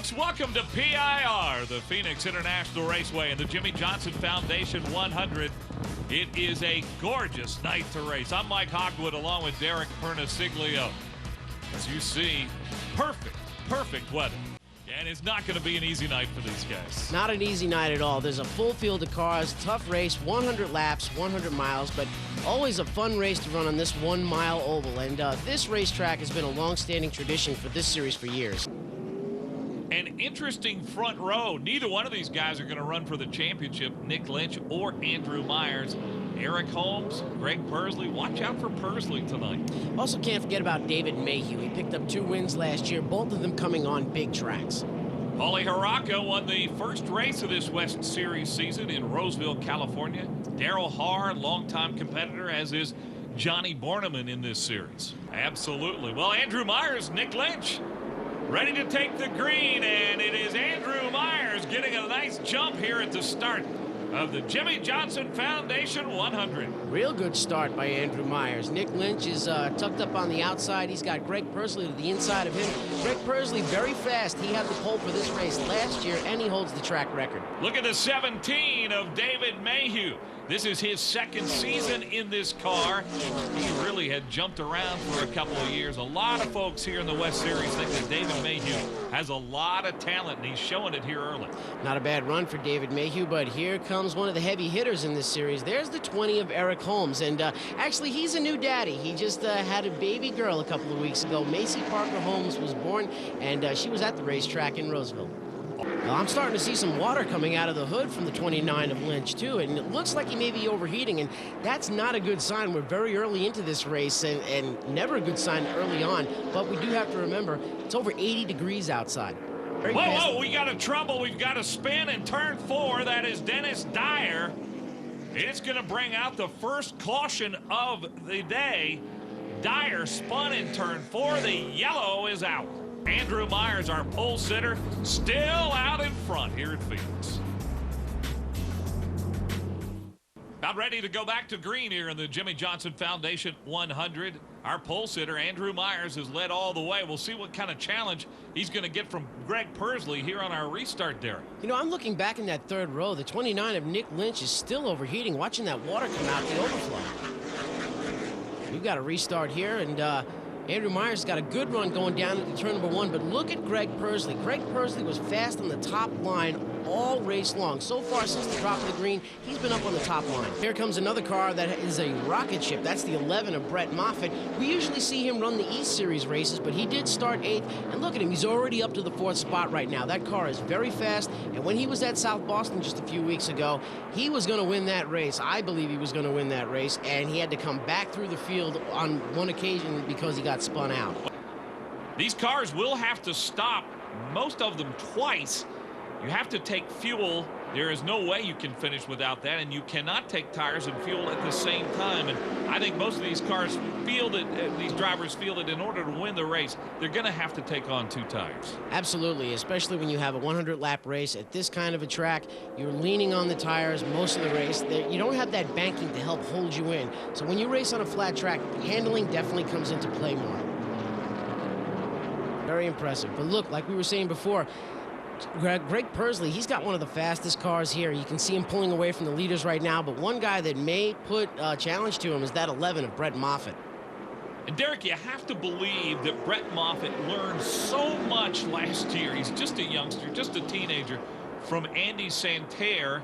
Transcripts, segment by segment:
folks. Welcome to PIR, the Phoenix International Raceway and the Jimmy Johnson Foundation 100. It is a gorgeous night to race. I'm Mike Hogwood along with Derek Pernesiglio. As you see, perfect weather. And it's not going to be an easy night for these guys. Not an easy night at all. There's a full field of cars, tough race, 100 laps, 100 miles, but always a fun race to run on this 1 mile oval. And this racetrack has been a long-standing tradition for this series for years. An interesting front row. Neither one of these guys are going to run for the championship. Nick Lynch or Andrew Myers. Eric Holmes, Greg Pursley. Watch out for Pursley tonight. Also can't forget about David Mayhew. He picked up 2 wins last year, both of them coming on big tracks. Paulie Haraka won the first race of this West Series season in Roseville, California. Darrell Haar, longtime competitor, as is Johnny Borneman in this series. Absolutely. Well, Andrew Myers, Nick Lynch, ready to take the green, and it is Andrew Myers getting a nice jump here at the start of the Jimmy Johnson Foundation 100. Real good start by Andrew Myers. Nick Lynch is tucked up on the outside. He's got Greg Pursley to the inside of him. Greg Pursley very fast. He had the pole for this race last year, and he holds the track record. Look at the 17 of David Mayhew. This is his second season in this car. He really had jumped around for a couple of years. A lot of folks here in the West Series think that David Mayhew has a lot of talent, and he's showing it here early. Not a bad run for David Mayhew, but here comes one of the heavy hitters in this series. There's the 20 of Eric Holmes, and actually he's a new daddy. He just had a baby girl a couple of weeks ago. Macy Parker Holmes was born, and she was at the racetrack in Roseville. Well, I'm starting to see some water coming out of the hood from the 29 of Lynch, too, and it looks like he may be overheating, and that's not a good sign. We're very early into this race, and never a good sign early on, but we do have to remember it's over 80 degrees outside. Whoa, we got a trouble. We've got a spin in turn 4. That is Dennis Dyer. It's going to bring out the first caution of the day. Dyer spun in turn 4. The yellow is out. Andrew Myers, our pole sitter, still out in front here at Phoenix. About ready to go back to green here in the Jimmy Johnson Foundation 100. Our pole sitter, Andrew Myers, has led all the way. We'll see what kind of challenge he's going to get from Greg Pursley here on our restart, Derek. You know, I'm looking back in that third row. The 29 of Nick Lynch is still overheating, watching that water come out the overflow. We've got a restart here, and Andrew Myers got a good run going down into turn number 1, but look at Greg Pursley. Greg Pursley was fast on the top line all race long. So far since the drop of the green, he's been up on the top line. Here comes another car that is a rocket ship. That's the 11 of Brett Moffitt. We usually see him run the East Series races, but he did start 8th, and look at him. He's already up to the 4th spot right now. That car is very fast, and when he was at South Boston just a few weeks ago, he was going to win that race. I believe he was going to win that race, and he had to come back through the field on one occasion because he got spun out. These cars will have to stop, most of them twice. You have to take fuel. There is no way you can finish without that, and you cannot take tires and fuel at the same time. And I think most of these cars feel that, these drivers feel that in order to win the race, they're going to have to take on 2 tires. Absolutely, especially when you have a 100-lap race at this kind of a track. You're leaning on the tires most of the race. You don't have that banking to help hold you in. So when you race on a flat track, handling definitely comes into play more. Very impressive. But look, like we were saying before, Greg Pursley, he's got one of the fastest cars here. You can see him pulling away from the leaders right now, but one guy that may put a challenge to him is that 11 of Brett Moffitt. And Derek, you have to believe that Brett Moffitt learned so much last year. He's just a youngster, just a teenager, from Andy Santerre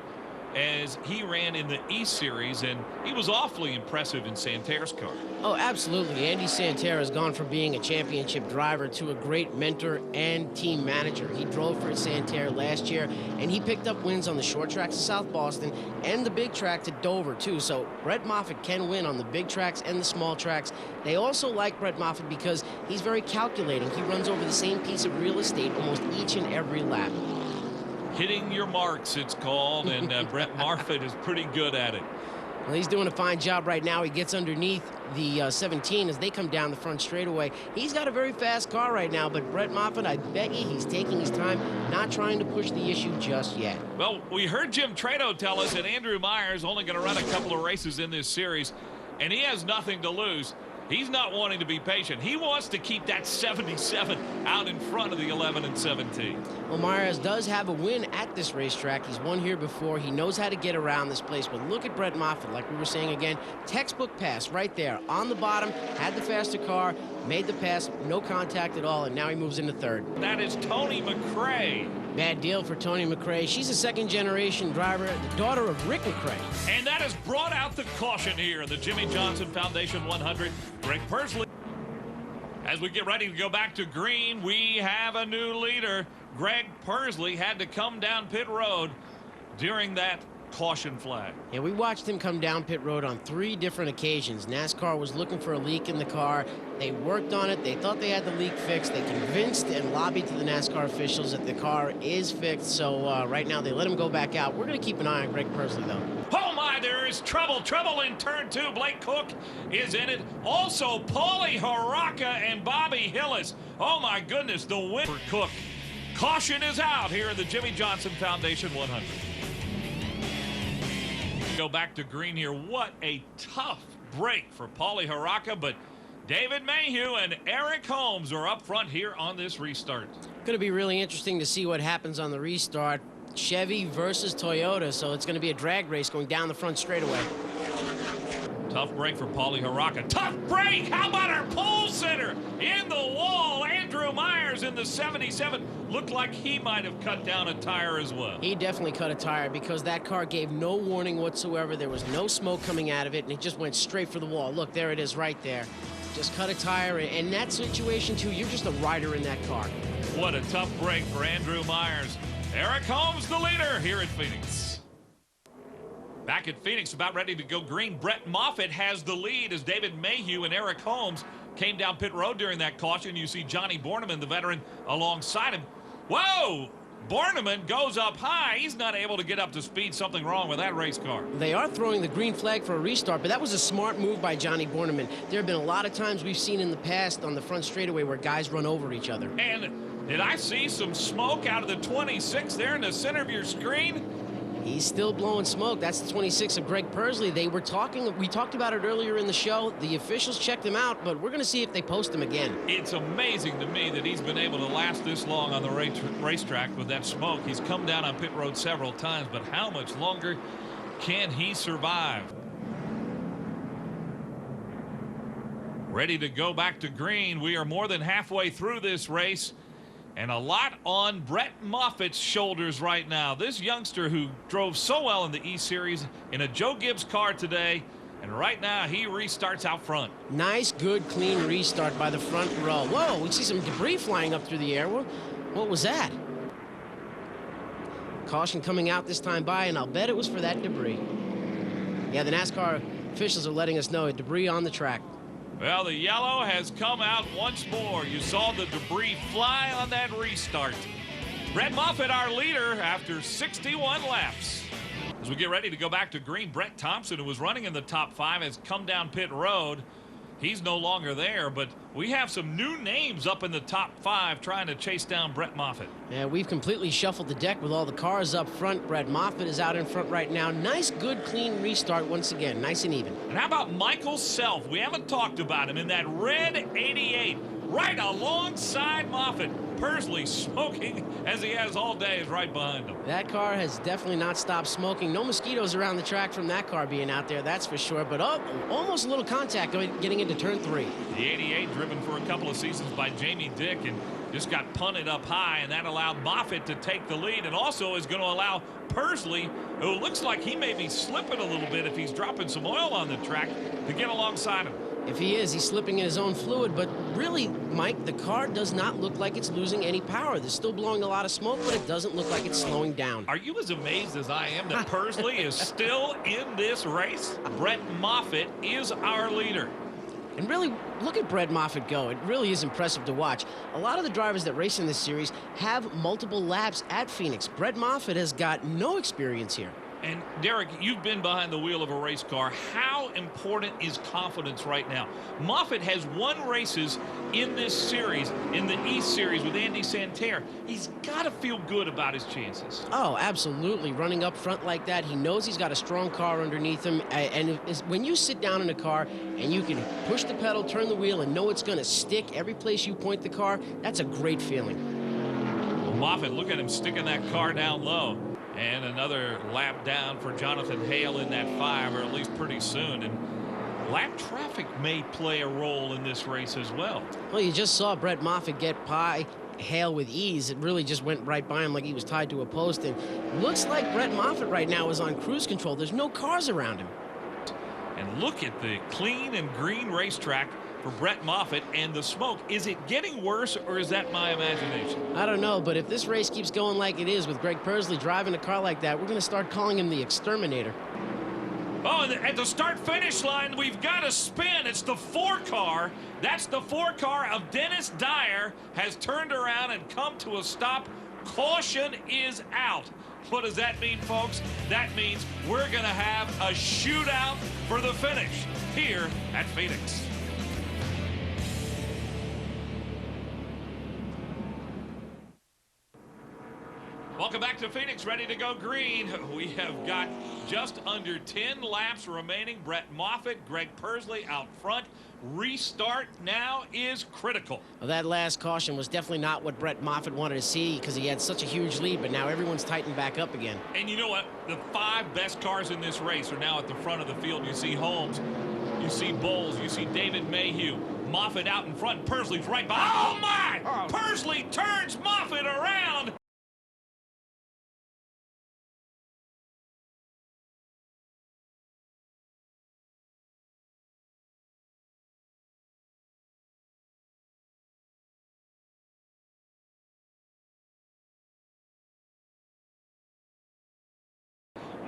as he ran in the East Series, and he was awfully impressive in Santerre's car. Oh, absolutely. Andy Santerre has gone from being a championship driver to a great mentor and team manager. He drove for Santerre last year, and he picked up wins on the short tracks of South Boston and the big track to Dover, too. So Brett Moffitt can win on the big tracks and the small tracks. They also like Brett Moffitt because he's very calculating. He runs over the same piece of real estate almost each and every lap. Hitting your marks, it's called, and Brett Moffitt is pretty good at it. Well, he's doing a fine job right now. He gets underneath the 17 as they come down the front straightaway. He's got a very fast car right now, but Brett Moffitt, I bet you he's taking his time, not trying to push the issue just yet. Well, we heard Jim Trado tell us that Andrew Myers only going to run a couple of races in this series, and he has nothing to lose. He's not wanting to be patient. He wants to keep that 77 out in front of the 11 and 17. Well, Myers does have a win at this racetrack. He's won here before. He knows how to get around this place. But look at Brett Moffitt, like we were saying again. Textbook pass right there. On the bottom, had the faster car, made the pass, no contact at all, and now he moves into third. That is Tony McRae. Bad deal for Tony McRae. She's a second-generation driver, the daughter of Rick McRae. And that has brought out the caution here in the Jimmy Johnson Foundation 100. Greg Pernesiglio. As we get ready to go back to green, we have a new leader. Greg Pernesiglio had to come down pit road during that caution flag. Yeah, we watched him come down pit road on 3 different occasions. NASCAR was looking for a leak in the car. They worked on it. They thought they had the leak fixed. They convinced and lobbied to the NASCAR officials that the car is fixed. So right now they let him go back out. We're going to keep an eye on Greg Pernesiglio, though. Oh my, there is trouble in turn 2. Blake Cook is in it. Also, Paulie Haraka and Bobby Hillis. Oh my goodness, the win for Cook. Caution is out here in the Jimmy Johnson Foundation 100. Go back to green here. What a tough break for Paulie Haraka, but David Mayhew and Eric Holmes are up front here on this restart. Going to be really interesting to see what happens on the restart. Chevy versus Toyota, so it's going to be a drag race going down the front straightaway. Tough break for Paulie Haraka. Tough break! How about our pole sitter in the wall? Andrew Myers in the 77. Looked like he might have cut down a tire as well. He definitely cut a tire because that car gave no warning whatsoever. There was no smoke coming out of it, and it just went straight for the wall. Look, there it is right there. Just cut a tire. In that situation, too, you're just a rider in that car. What a tough break for Andrew Myers. Eric Holmes, the leader here at Phoenix. Back at Phoenix, about ready to go green. Brett Moffitt has the lead as David Mayhew and Eric Holmes came down pit road during that caution. You see Johnny Borneman, the veteran, alongside him. Whoa! Borneman goes up high. He's not able to get up to speed. Something wrong with that race car. They are throwing the green flag for a restart, but that was a smart move by Johnny Borneman. There have been a lot of times we've seen in the past on the front straightaway where guys run over each other. And did I see some smoke out of the 26 there in the center of your screen? He's still blowing smoke. That's the 26 of Greg Pernesiglio. We talked about it earlier in the show. The officials checked him out, but we're going to see if they post him again. It's amazing to me that he's been able to last this long on the racetrack with that smoke. He's come down on pit road several times, but how much longer can he survive? Ready to go back to green. We are more than halfway through this race. And a lot on Brett Moffitt's shoulders right now. This youngster who drove so well in the E-Series in a Joe Gibbs car today. And right now he restarts out front. Nice, good, clean restart by the front row. Whoa, we see some debris flying up through the air. What was that? Caution coming out this time by, and I'll bet it was for that debris. Yeah, the NASCAR officials are letting us know debris on the track. Well, the yellow has come out once more. You saw the debris fly on that restart. Brett Moffitt, our leader, after 61 laps. As we get ready to go back to green, Brett Thompson, who was running in the top 5, has come down pit road. He's no longer there, but we have some new names up in the top 5 trying to chase down Brett Moffitt. Yeah, we've completely shuffled the deck with all the cars up front. Brett Moffitt is out in front right now. Nice, good, clean restart once again. Nice and even. And how about Michael Self? We haven't talked about him in that red 88. Right alongside Moffitt. Pernesiglio smoking as he has all day is right behind him. That car has definitely not stopped smoking. No mosquitoes around the track from that car being out there, that's for sure. But almost a little contact getting into turn 3. The 88 driven for a couple of seasons by Jamie Dick and just got punted up high, and that allowed Moffitt to take the lead, and also is going to allow Pernesiglio, who looks like he may be slipping a little bit if he's dropping some oil on the track, to get alongside him. If he is, he's slipping in his own fluid, but really, Mike, the car does not look like it's losing any power. There's still blowing a lot of smoke, but it doesn't look like it's slowing down. Are you as amazed as I am that Pernesiglio is still in this race? Brett Moffitt is our leader. And really, look at Brett Moffitt go. It really is impressive to watch. A lot of the drivers that race in this series have multiple laps at Phoenix. Brett Moffitt has got no experience here. And Derek, you've been behind the wheel of a race car. How important is confidence right now? Moffitt has won races in this series, in the East Series with Andy Santerre. He's got to feel good about his chances. Oh, absolutely. Running up front like that, he knows he's got a strong car underneath him. And when you sit down in a car and you can push the pedal, turn the wheel, and know it's going to stick every place you point the car, that's a great feeling. Well, Moffitt, look at him sticking that car down low. And another lap down for Jonathan Hale in that 5, or at least pretty soon. And lap traffic may play a role in this race as well. Well, you just saw Brett Moffitt get by Hale with ease. It really just went right by him like he was tied to a post. And looks like Brett Moffitt right now is on cruise control. There's no cars around him. And look at the clean and green racetrack for Brett Moffitt and the smoke. Is it getting worse, or is that my imagination? I don't know, but if this race keeps going like it is with Greg Pursley driving a car like that, we're going to start calling him the Exterminator. Oh, and at the start-finish line, we've got a spin. It's the 4 car. That's the 4 car of Dennis Dyer has turned around and come to a stop. Caution is out. What does that mean, folks? That means we're going to have a shootout for the finish here at Phoenix. Welcome back to Phoenix, ready to go green. We have got just under 10 laps remaining. Brett Moffitt, Greg Pursley out front. Restart now is critical. Well, that last caution was definitely not what Brett Moffitt wanted to see because he had such a huge lead, but now everyone's tightened back up again. And you know what? The 5 best cars in this race are now at the front of the field. You see Holmes, you see Bowles, you see David Mayhew. Moffitt out in front, Pursley's right behind. Oh, my! Pursley turns Moffitt around.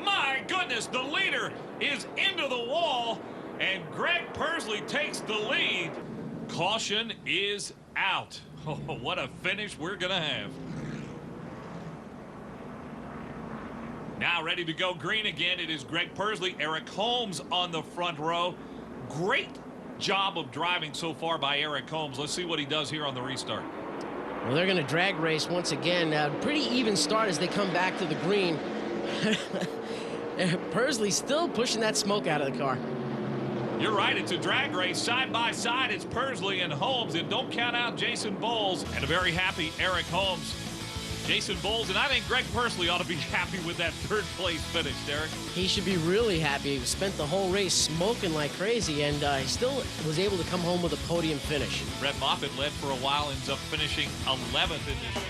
My goodness, the leader is into the wall, and Greg Pursley takes the lead. Caution is out. Oh, what a finish we're going to have. Now ready to go green again. It is Greg Pursley, Eric Holmes on the front row. Great job of driving so far by Eric Holmes. Let's see what he does here on the restart. Well, they're going to drag race once again. Pretty even start as they come back to the green. Pursley still pushing that smoke out of the car. You're right. It's a drag race. Side by side, it's Pursley and Holmes. And don't count out Jason Bowles. And a very happy Eric Holmes. Jason Bowles, and I think Greg Pursley ought to be happy with that 3rd place finish, Derek. He should be really happy. He spent the whole race smoking like crazy, and he still was able to come home with a podium finish. Brett Moffitt led for a while, ends up finishing 11th in this.